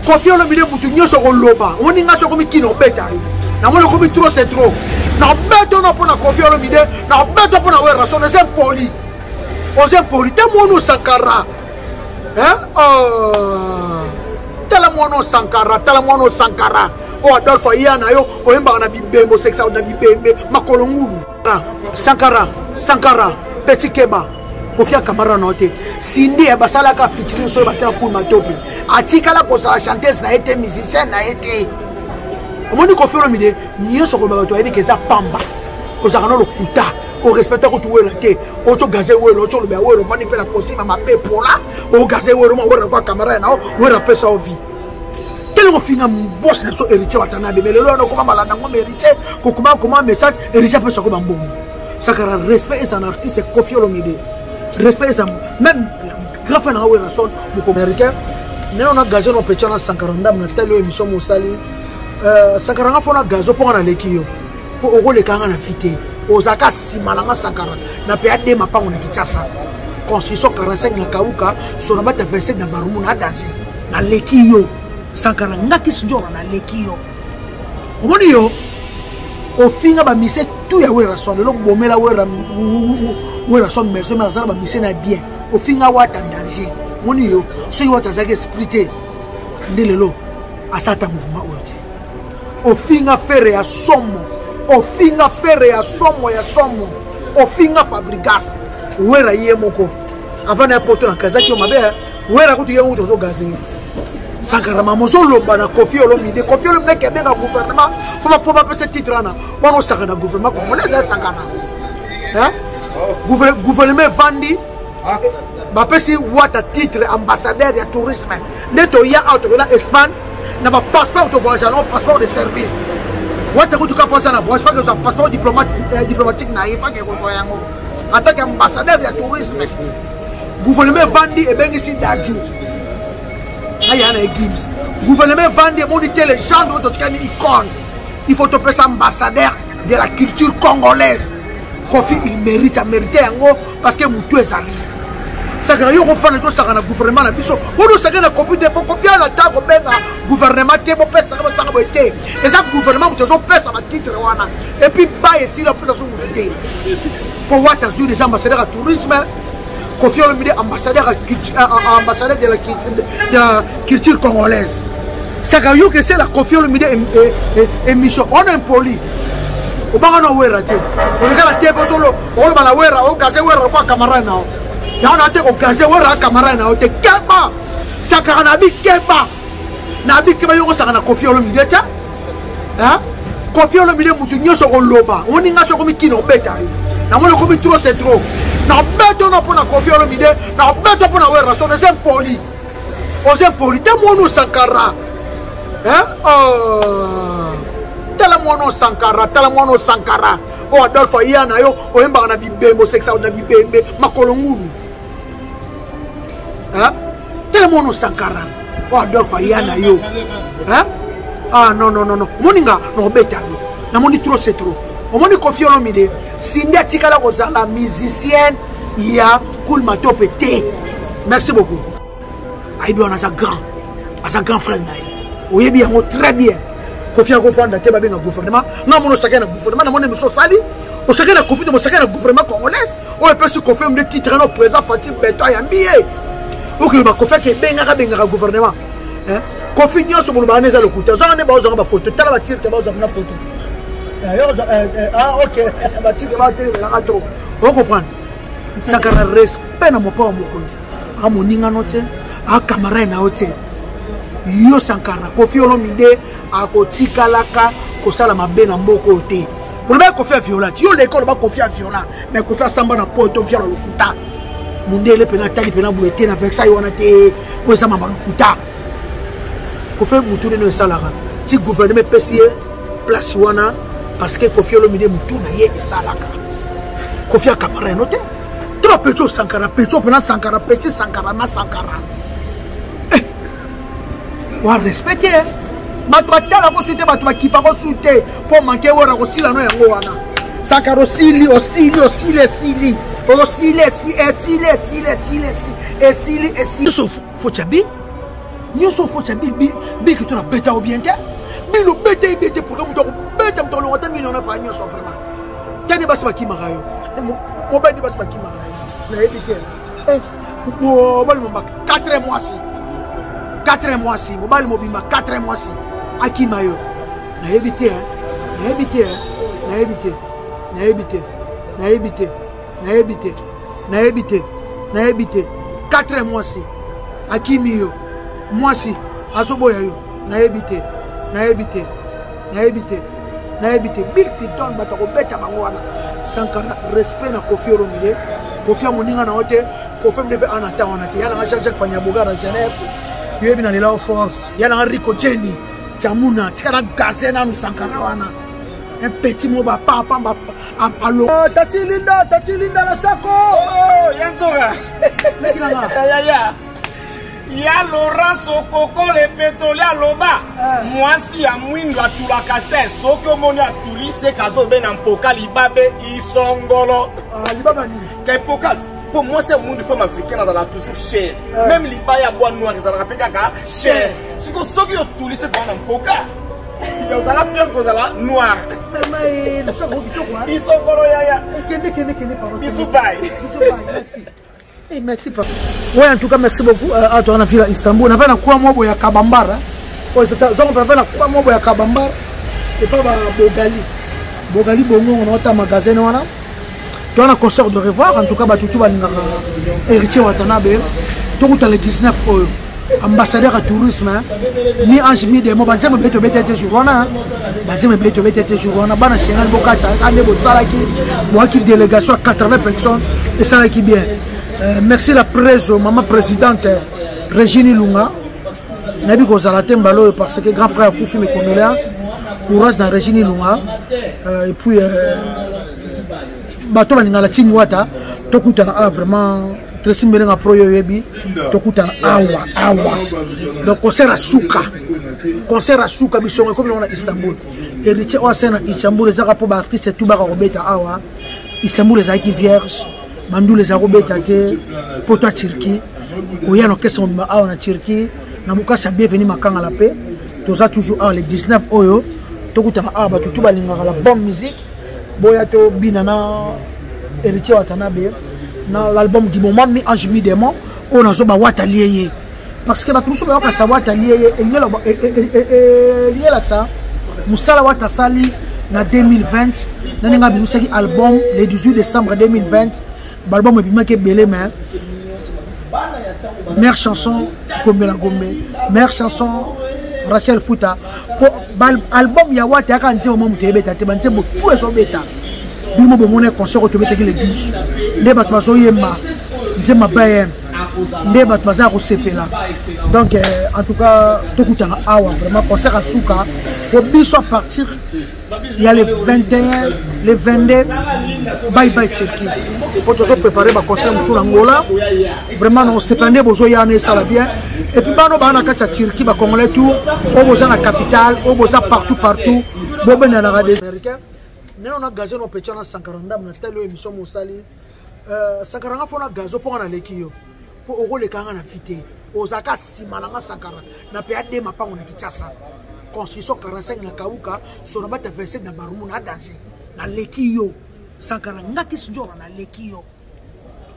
Kofi Olomide mutu nyoso koloba oni nga soko mikino beta na molo ko trop c'est trop na beto na pona Kofi Olomide na beto pona wera so c'est poli ose poli te mono Sankara tala mono Sankara o Adolphe yana yo o emba na bibembo sexa na bibembe makolo ngulu Sankara Petit Keba Kofi Kamara note Sindi e basala ka featuring so batela cool matope atikala ko sa chanteuse na été musicien na été omoni Kofi Olomide nyoso ko bato yedi keza pamba ko za kana lokuta o respecte ko tuwela te o to gaze welo to lobe welo vani pe la costume ma pe pola o gaze welo ma wera kwa Kamara na o wera pesa ovi tellement finga boss na so héritier watana de melelo no ko mala na ngom héritier ko kuma message héritier pe so ko bambo Sankara respect est un artiste Kofi Olomide respect ça même grand frère na wera son beaucoup américain non na gazo no pecha na Sankara ndam na telo émission mosali Sankara nga fona gazo po na lekiyo po o le kanga na fité ozaka simala nga Sankara na pe ade mapango na Kinshasa construction 45 na kauka so na bata 27 na barumu na danger na lekiyo Sankara nga kisnjora na lekiyo omoni yo o finga ba mise tout ya wera son le bomela wera son mais so na ba mise na bien o finga wata danger moni yo so wata zake splité ndelelo asata mouvement ote o finga fere ya somo o finga fabrigas wera yemoko avant na poto na kazaki o mabe wera kutu yemu to zo gazi Sankara mamozo loba na Kofi Olomide ke benga gouvernement pour pas passer titre na on Sankara gouvernement congolais Sankara gouvernement vandi ba pesi wata titre ambassadeur de tourisme neto ya auto na Espagne na ba passeport de voyage non passeport de service wata ko tuka pasa na voyage fa que ça passeport diplomatique na ifa ke ko so yango en tant qu'ambassadeur de tourisme gouvernement vandi e bengi si daju ayana Gims gouvernement vandi moniter les gens de notre icône il faut te passer ambassadeur de la culture congolaise Kofi il mérite yango parce que mutu ezali Sankara yo ko fana to saka na gouvernement na biso wono saka na Kofi de Kofi ala ta ko benga gouvernement te bo pesa ko saka boete eza gouvernement mutu zo pesa ba titre wana et puis ba esi la pesa so mutu te ko wata zu des ambassadeurs à tourisme Kofi Olomide ambassadeur de la culture congolaise Sankara yo que c'est la Kofi Olomide émission on est impoli o banga no wera te o ngala te ko solo o bala wera o gaze wera kwa Kamara na o ya na te ko gaze wera Kamara na o te keba Sankara na bi keba yo ko Sankara na Kofi Olomide ta Kofi Olomide mutu nyoso ko loba oni nga so ko mikino beta na molo ko trop c'est trop na beto na pona Kofi Olomide na beto pona wera so c'est poli ose poli te mono Sankara tala mono Sankara o Adolphe yana yo o emba na bibembo sexa na bibembe makolo ngulu tala mono Sankara o Adolphe yana yo non moninga no beta yo na moni trop c'est trop o moni Kofi Olomide sindi atikala ko zala musicienne ya cool matope te merci beaucoup aibi on a sa grand frère naï o yebi yango très bien Kofi ko fanda te ba benga gouvernement na mono saka na gouvernement na mona miso sali o saka na Kofi mo saka na gouvernement congolais o e peut se Kofi me titre no président Fatih Beto ya mbié o ke ba Kofi ke benga gouvernement Kofi nyoso mo ba neza lokuta za ne ba zo ba photo tala ba tire te ba zo na photo ok ba tire ba tire na trop o comprendre Sankara respect na mo pa mo konzi a moninga note a Kamara na hotel yo Sankara Kofi Olomide akotikalaka kosala mabe na mboko te Pour Kofi violent. Yo l'école ba Kofi violent. Mais Kofi samba na poto violent lokuta. Mundele pena tali pena boete na vexa yona te ko sama ba lokuta. Kofi mutu ne salara. Si gouvernement pesier place wana parce que Kofi Olomide mutu na ye salaka. Kofi Kamara note. Trop petit Sankara, petit pena Sankara, petit Sankara ma Sankara. Wa respecter. Matwatala ko cité batwa ki pa ko cité pour manquer wora ko sila no yango wana. Sankara osili. Sauf faut chabi. Nous sommes forts, bien que tu as bêta ou bien. Mais le bêta est bêta pour que tu aies bêta, tu as mis dans la panier sans vraiment. Tu as des basses qui m'arrêtent. Mon bête de basses qui m'arrêtent. Tu as évité. Mon bal m'a 4 mois si. 4 mois si. Mon bal m'a 4 mois si. À qui m'a eu. Tu as évité. Tu as évité. Tu as évité. Tu as évité. Tu as évité. Tu as évité. Tu as évité. Tu as évité. 4 mois si. À qui m'a eu. Moi si. À ce boy. Tu as évité. Na évité, na évité, na évité. Bill Clinton batako beta bangoana. Sankara respect na Kofi Olomide. Kofi amoninga na hote. Kofi mdebe anata onate. Yana nga Jacques Panyaboga na Genève. Yebi na lila fort. Yana nga Rico Jenny. Chamuna. Tika gazé na nu Sankara wana. Un petit mot ba papa ba alo. Tati Linda la sako. Oh, Yanzora. Ya. Ya Laurent Sokoko le pétrolier à l'oba. Moi si à Mouine la Toulakate, Soko Moni à Touli, c'est Kazo Ben Ampoka, Libabe, Isongolo. Libaba ni. Kaipokat. Pour moi, c'est un monde de femmes africaines dans la toujours cher. Même Libaya bois noir, ils ont rappelé Kaka, cher. Si vous savez que Touli, c'est Ben Ampoka. Vous allez faire que vous allez noir. Isongolo Yaya. Bisous bye. Merci. Hey, merci papa. Ouais, en tout cas, merci beaucoup à toi, on a vu à Istanbul. On a fait la croix mobo ya Kabambara. On a fait la croix mobo ya Kabambara. Et pas Bogali. Bogali Bongo, on a fait un magasin. On a un concert de revoir. En tout cas, tu vas héritier Watanabe. Tu as le 19 ambassadeur à tourisme. Ni Ange Mide, moi, je vais te mettre sur Rona. Je vais te mettre sur Rona. Bana Chéral Bokacha, Andebo Salaki. Moi qui délégation à 80 personnes. Et Salaki bien. Merci la presse, maman présidente Régine Lunga. Nabi Gozalate Mbalo parce que grand frère a poussé mes condoléances. Courage dans Régine Lunga. Et puis, Bato Baningala Timwata. Tokutana vraiment. Tracy Merenga Pro Yoyebi. Tokutana Awa. Donc, concert à Souka. Concert à Souka, Bissonga, comme on a Istanbul. Héritier Oasena Istanbul, les arapes artistes et tout Bara Robeta Awa. Istanbul, les Aïki Vierges. Mandou les arobes tate poto Turquie oya no question ma na Turquie na mukasa bienvenue makanga la paix toza toujours le 19 oyo tokuta ba tout balinga la bonne musique boya to binana héritier Watanabe na l'album du moment mi Ange Midemo on a zo ba watalié parce que ba tout so ba ka sa watalié et lié là ça musala watasali na 2020 na nga bimusaki album le 18 décembre 2020. L'album est bien que belé mais meilleure chanson Gombe la Gombe, meilleure chanson Rachel Fouta. Pour album ya wata ka nti moment tebeta te banze bo tout eso beta. Bimo bo mona concert to beta le 12. Ne bat mazo yemba. Nzema baye. Ne bat maza ko sepela. Donc en tout cas tout kutanga awa vraiment concert à Souka. Pour biso à partir il y a les 21, les 22, bye bye Tchéki. Pour tous préparer ma concert sur l'Angola. Vraiment, on s'est plané, bozo yane ça va bien. Et puis, bano bana kacha Tchéki, ba Congolais tout, au boza la capitale, au boza partout. Boben na la des Américains. Nous on a gazé nos petits dans 140 dames, na telle émission Moussali. 140 fois on a gazé pour on a l'équipe. Pour au rôle les carans na fité. Ozaka simalanga 140. Na période de ma pa on a Kinshasa. Construction 45 na Kauka, sur la base de 27 na Barumu na danger. Na Lekiyo. 140 ngaki sujora na Lekiyo.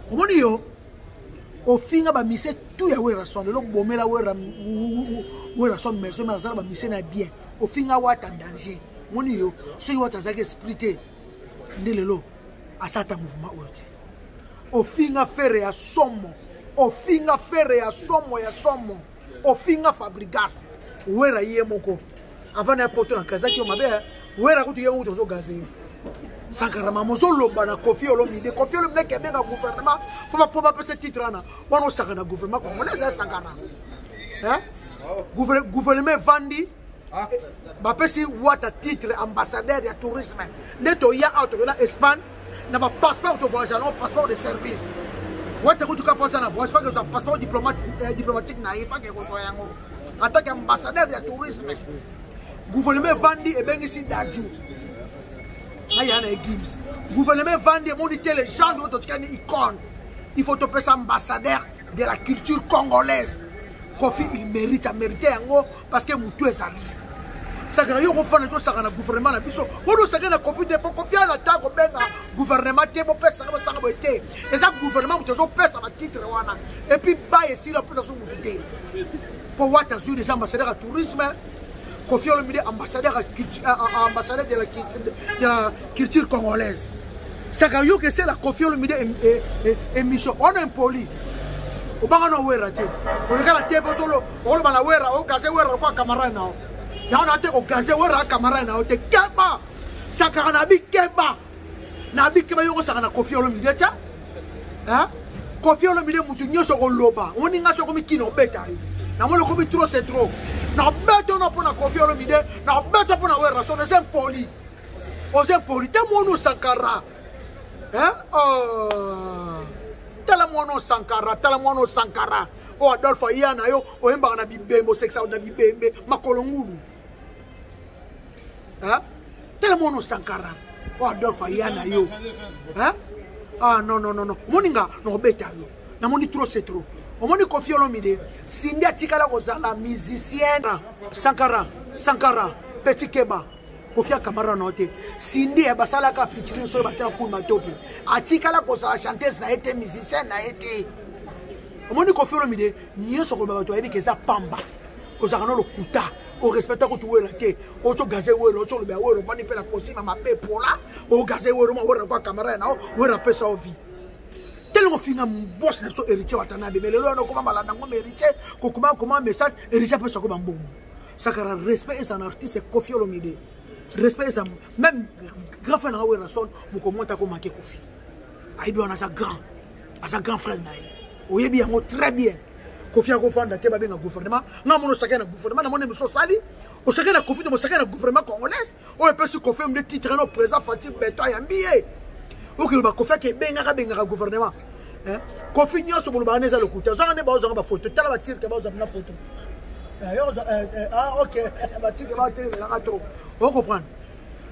Omoni yo. Au fin ba mise tout ya wera son. Le bomela wera son maison mais ça ba mise na bien. Au fin wa ta danger. Omoni yo. So yo ta zaki splité. Ndelelo. Asata mouvement ote. Au fin affaire ya somo. Au fin affaire ya somo ya somo. Au fin fabrigas. Wera yemoko avant n'importe na kazaki o mabe wera kutu yemo tozo gazé Sankara mamozo loba na Kofi Olomide ke benga gouvernement pour pas ce titre là on saka na gouvernement congolais Sankara gouvernement vandi ba pesi wata titre ambassadeur ya tourisme neto ya auto na Espagne na ba passeport de voyage non passeport de service wata kutu ka posa na voyage fa que ça passeport diplomatique na ifa ke ko so yango en tant qu'ambassadeur de tourisme, le gouvernement Vandi et bien ici d'Adjou. Il y a des Gibbs. Le gouvernement Vandi et monité les gens de l'autre icône. Il faut te passer ambassadeur de la culture congolaise. Kofi il mérite yango parce que mutu ezali sakana yo kofana to sakana gouvernement na biso wono sakana Kofi de Kofi ala ta ko benga gouvernement te bo pesa ba sanga bote eza gouvernement mutu zo pesa ba titre wana et puis ba esi la pesa so mutu te pour wata sur les ambassadeurs à tourisme Kofi Olomide ambassadeur de la culture congolaise sakana yo que c'est la Kofi Olomide émission on est impoli o banga no wera te o ngala te bo solo o bana wera o gaze wera kwa kamera na ya na te o gaze wera kamera na o te keba sakana na bi keba yo sakana Kofi Olomide ta hein Kofi Olomide musu nyoso ko loba oni ngaso ko mikino beta na mo lo ko bi trop c'est trop na beto no pona Kofi Olomide na beto pona wera so ne poli o se poli te mo no Sankara hein Talamono Sankara, o Adolphe Yana yo, o Emba na bibembo, sexa na bibembe, makolongulu. Hein? Talamono Sankara, o Adolphe Yana yo. Hein? Ah non. Moninga no beta yo. Na moni trop c'est trop. O moni Kofi Olomide, sindia tikala kozala musicienne. Sankara, Petit Keba. Kofi Kamara note Cindy basala ka featuring so batela cool matope atikala ko sa chanteuse na été musicienne na été omoni Kofi Olomide nyoso ko bato yebi keza pamba ko za kana lokuta o respecta ko tuwela te o to gaze wero o to lo ba wero bani pela kosima mabe pola o gaze wero mo wero kwa Kamara na o wero pesa ovi tellement finga boss na so héritier watanabe mais lelo no ko mala nango héritier ko comment message héritier pesa ko bambo sakara respect est un artiste Kofi Olomide respect ça même grand frère na wera son mo ko monta ko manquer Kofi aibi on a sa grand frère na o yebi yango très bien Kofi a ko fanda te ba benga gouvernement na mo no sakana gouvernement na mo ne so sali o sakana Kofi de mo sakana gouvernement congolais o pe su Kofi me titre no président Fatih Beto ya mbié o ke ba Kofi ke benga gouvernement hein Kofi nyoso bo ba neza lokuta zo ne ba zo ba photo tala ba tire ke ba zo na photo ok ba tire ba tire la trop on comprend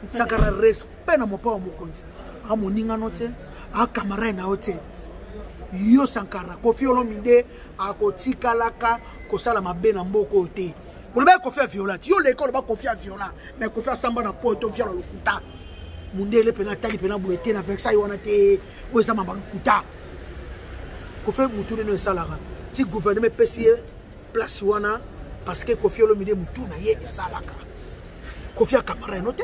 Sankara respect na mopa mo konzi a moninga note a Kamara na hote yo Sankara Kofi Olomide a kotikalaka kosala mabe na mboko te pour ba Kofi violent yo l'école ba Kofi violent mais Kofi samba na poto via lokuta mundele pena tali pena boete na vexa yona te o za mamba lokuta Kofi mutune no salaka ti gouvernement pesier place wana parce que Kofi Olomide mutuna ye salaka Kofi Kamara note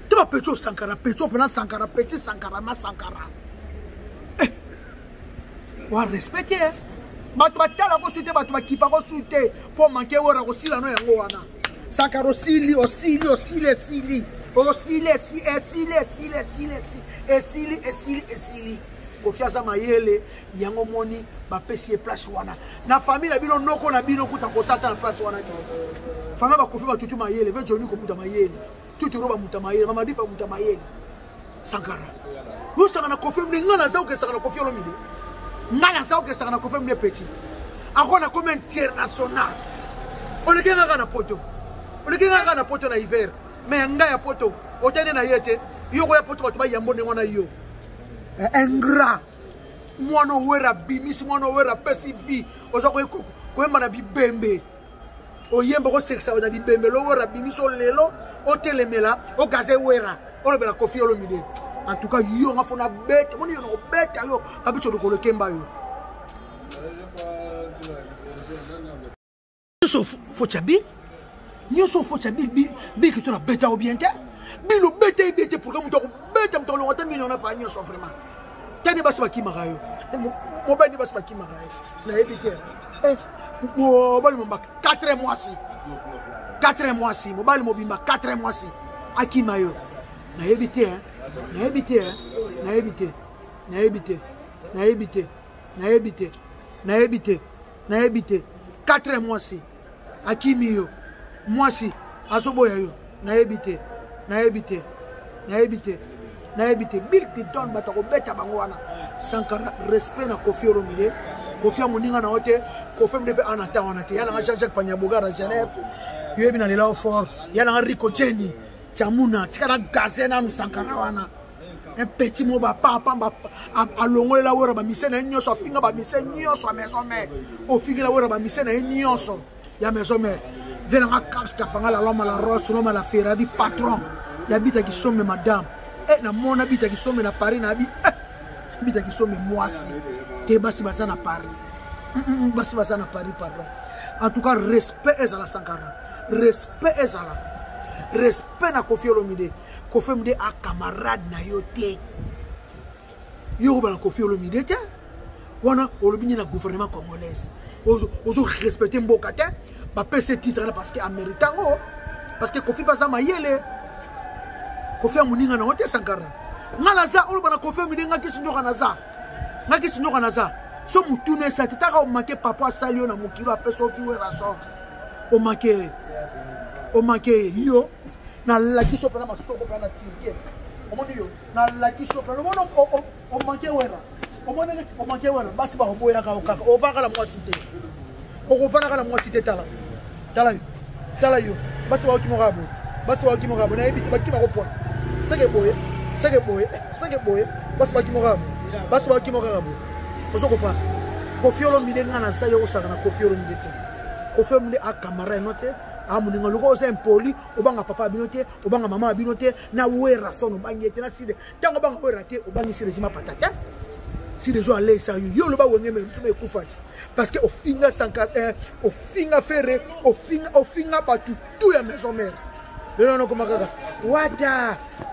tu vas Pecho Sankara Pecho pena Sankara Petit Sankara ma Sankara wa respecter batu batala ko sute batu bakipa ko sute pour manquer wora ko sila no yango wana Sankara osili Kofi azama yele yango moni ba pesi place wana na famille na bino noko na bino kuta ko sata na place wana famille ba Kofi ba tutu mayele ve joni ko muta mayele tutu roba muta mayele mama difa muta mayele Sankara vous sanga na Kofi ngana za ke sanga na Kofi Olomide ngana za ke sanga na Kofi mne petit akona comme international on est na poto na hiver mais nga ya poto otene na yete yo ko ya poto ba yambo ne wana yo ingrat mwana wera bimisi mwana wera pesi vi oza ko yemba na bibembe o yemba ko sexa na bibembe lo wera bimisi o lelo o telemela o gaze wera o lo bela Kofi Olomide en tout cas yo nga fona bête moni yo no bête yo abicho do ko le kemba yo so fo chabi nyoso fo chabi bi que tu na bête au bien te bi lo bête pour que mu to bête mu to lo wata million na pa nyoso vraiment tani basi bakimaka yo mo bani basi bakimaka yo na ebite mo bali mo 4 mois si mo bali mo bimba 4 mois si akima yo na ebite na ebite 4 mois si akimi yo moi si azoboya yo na ebite bil piton batako beta bango wana Sankara respect na Kofi Olomide Kofi amoninga na hote Kofi mdebe anata wana te yana Jean-Jacques Panyaboga na Genève yebi na lela fort yana Rico Jenny chamuna tikana gazena nu Sankara wana un petit mot papa a longo la wora ba misena nyoso finga ba misena nyoso maison mère o finga la wora ba misena nyoso ya maison mère vena nga caps kapanga la loma la Rolls loma la Ferrari patron ya bita ki somme madame na mona bita ki somme na Paris na bi bita ki somme mwasi te basi basa na Paris basi basa na Paris pardon en tout cas respect ezala Sankara respect ezala respect na Koffi Olomide Koffi Olomide a camarade na yo te yo ba Koffi Olomide te wana olobini na gouvernement congolais ozo respecter mboka te ba pese titre là parce que américain parce que Koffi baza mayele Koffi amuninga na hote Sankara ngala za oloba na Koffi Olomide ngaki sinyoka na za so mutune sa titaka o manke papa salio na mukilo apeso fiwe raso o manke yo na laki so pana masoko pana tirke omoni yo na laki so pana mono o manke wera basi ba boya ka okaka o vaka la moi cité o ko vana ka la moi cité tala yo basi wa kimogabo na ebiti bakima ko point seke boye basi wa kimogabo osoko pa Koffi Olomide ngana sa yo osaka na Koffi Olomide te Koffi Olomide a camarade note amuninga luko oza impoli obanga papa binote obanga mama binote na wera sono bangete na side tango banga wera te obangi sire jima patata si les gens allaient ça yo le ba wenge me tume kufati parce que au finga Sankara au finga ferré au finga batu tout ya maison mère le non comme kaka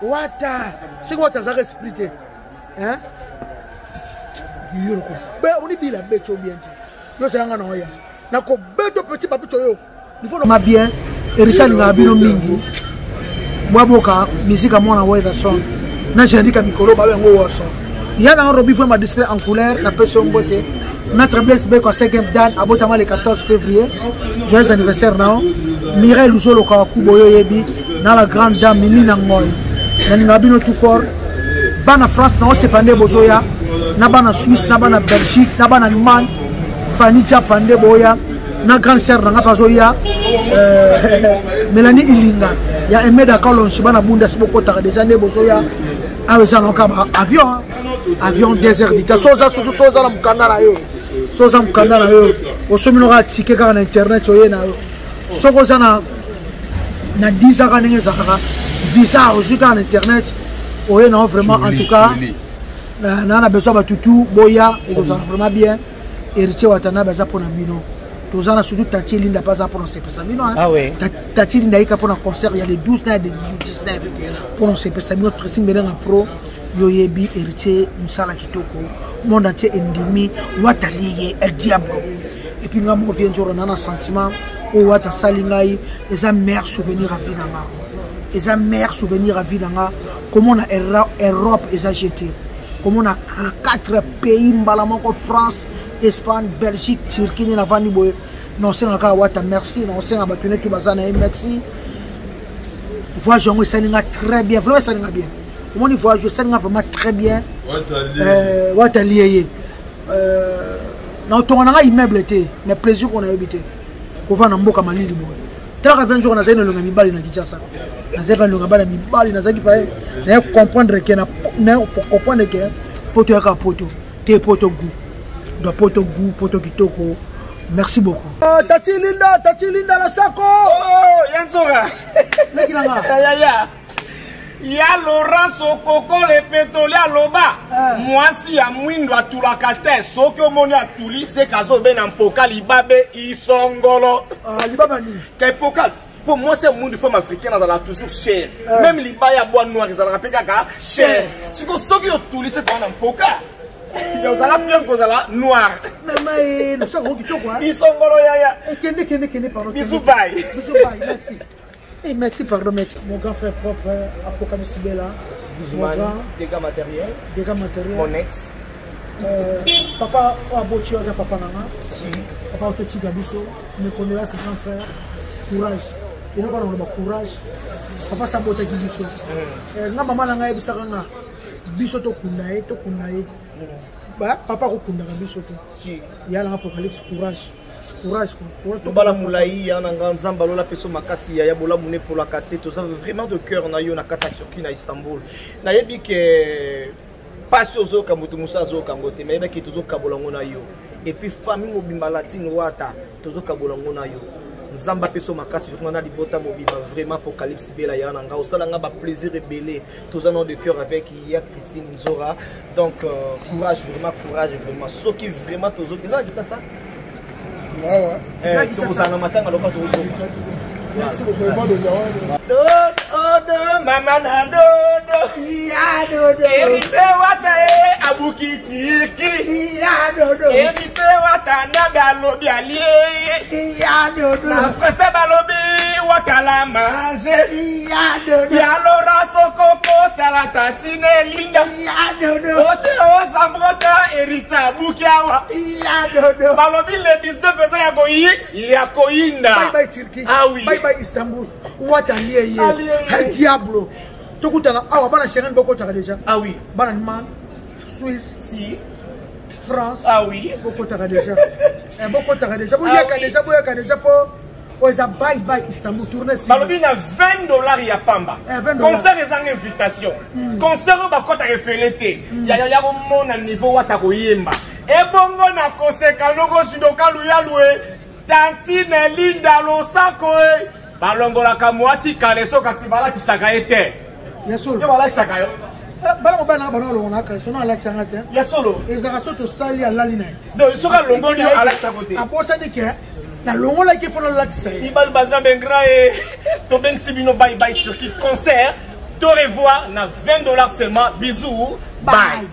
wata c'est quoi ta esprit hein yo ko be oni bila beto bien yo ça ngana oya na ko beto petit papito yo il faut ma bien et Richard ngabino mingi mwaboka musique mwana weather song na jandika mikolo ba ngo woso ya na robi ma display en couleur na personne beauté notre blesse be ko 5e dan abotama le 14 février joyeux anniversaire nao Mireille Luzolo ka kuboyo yebi na la grande dame Milina Ngoy na ngabino tout fort bana France na osepande bozoya na bana Suisse na bana Belgique na bana Allemagne Fanny Japande boya na grande sœur na pazoya Mélanie Ilinga ya Emeda Kalonshi bana bunda sibokota des années bozoya aweza nokaba avion désert dita soza na mukanda na yo osomino ga tike ka na internet oye na yo soko sana na 10 ans kanenge zakaka visa ozuka na internet oye na vraiment en tout cas na besoin ba tutu boya et ça vraiment bien héritier watana baza pona bino tozana surtout Tati Linda pas pour se pesa bino ah ouais Tati Linda ika pour un concert il y a les 12 et les 19 pour se pesa bino pressing benga pro yoyebi héritier musala kitoko monde entier endimi wataliye el diable et puis nga mo vient jour na sentiment o wata salingai les meilleurs souvenirs à vie nanga comment na Europe eza jeté comment on a 4 pays mbalamoko France Espagne Belgique Turquie na vani boye non c'est nga wata merci non c'est nga batune tu bazana merci voyage ngo salinga très bien vraiment salinga bien mon voyage salinga vraiment très bien wata lié non ton nga immeuble était mais plaisir qu'on a habité ko va na mboka malili boye tala 20 jours na zaino longa mibali na Kinshasa na zeba longa bala mibali na zaki pa na comprendre que na pour comprendre que poto ka poto te poto gu do poto gu poto kitoko merci beaucoup Tati Linda la sako yanzora lekilanga ya Laurent Sokoko le pétrolier aloba mwasi ya mwindo atulaka te soki omoni atuli se kazo be na mpoka libabe isongolo libaba ni kay pokati pour moi c'est monde femme africaine dans toujours cher même libaya bois noir ils ont peka ka cher si ko soki otuli se ko na mpoka yo zala bien ko zala noir mais le soko kitoko isongolo ya kende pardon bisou bye merci. Et merci, pardon, merci. Mon grand frère propre, Apocalypse Bella. Dégâts matériels. Mon ex. Papa, Abochi, papa Nana. Papa Otochi Gabiso. Me connaît là, c'est grand frère. Courage. Il n'y a pas de courage. Papa Sabota Gabiso. Nga maman Nana Ebisaranga. Biso to kunae. Papa Okunda Gabiso. Il y a l'Apocalypse, courage. courage tobala mulai ya na nzamba lola peso makasi ya bola mune pour la kate to ça vraiment de cœur na yo na kata soki na Istanbul na yebi que pas ozo kamutu musa zo kangote mais yebi que tozo kabolango na yo et puis famille mobimba latine wata tozo kabolango na yo nzamba peso makasi to na libota mobimba vraiment apocalypse bela ya na nga osala nga ba plaisir rebellé tozo nom de cœur avec ya Christine Nzora donc courage vraiment soki vraiment tozo ça Merci beaucoup de ça. Dodo, maman na dodo. Ya dodo. Erite wata abukitiki. Ya dodo. Erite wata na balobi alie. Ya dodo. Na fese balobi wakala manje. Ya dodo. Ya lora sokoko tala tatine linda. Ya dodo. Ote o sambrota erita abukiawa. Ya dodo. Balobi le 19 ya koyinda. Bye bye Turquie. Ah oui. Bye bye Istanbul. What a lié. Un diablo. Tokutana. Ah, bana Schengen beaucoup t'as déjà. Ah oui. Bana Man, Suisse, Si. France. Ah oui. Beaucoup t'as déjà. Beaucoup t'as déjà. Vous y a déjà pour. Bye bye Istanbul tourner. Balobi na $20 ya pamba. Concert ezanga invitation. Concert ba kota refelete. Ya mona niveau wata koyemba. Ebongo na kosekano ko sindoka luya Tantine linda losako balongola kamwasi kaleso kasi balati sagaete. Yasolo. Yo balati sagayo. Bana bana bana lona ka sona la changate. Yasolo. Ezaka soto sali ala lina. Donc soka longoli ala sagote. Aposa dike na longola ki fona la tsai. Ibal baza bengra e to ben sibino bye bye sur qui concert. Au revoir na $20 seulement. Bisous. Bye.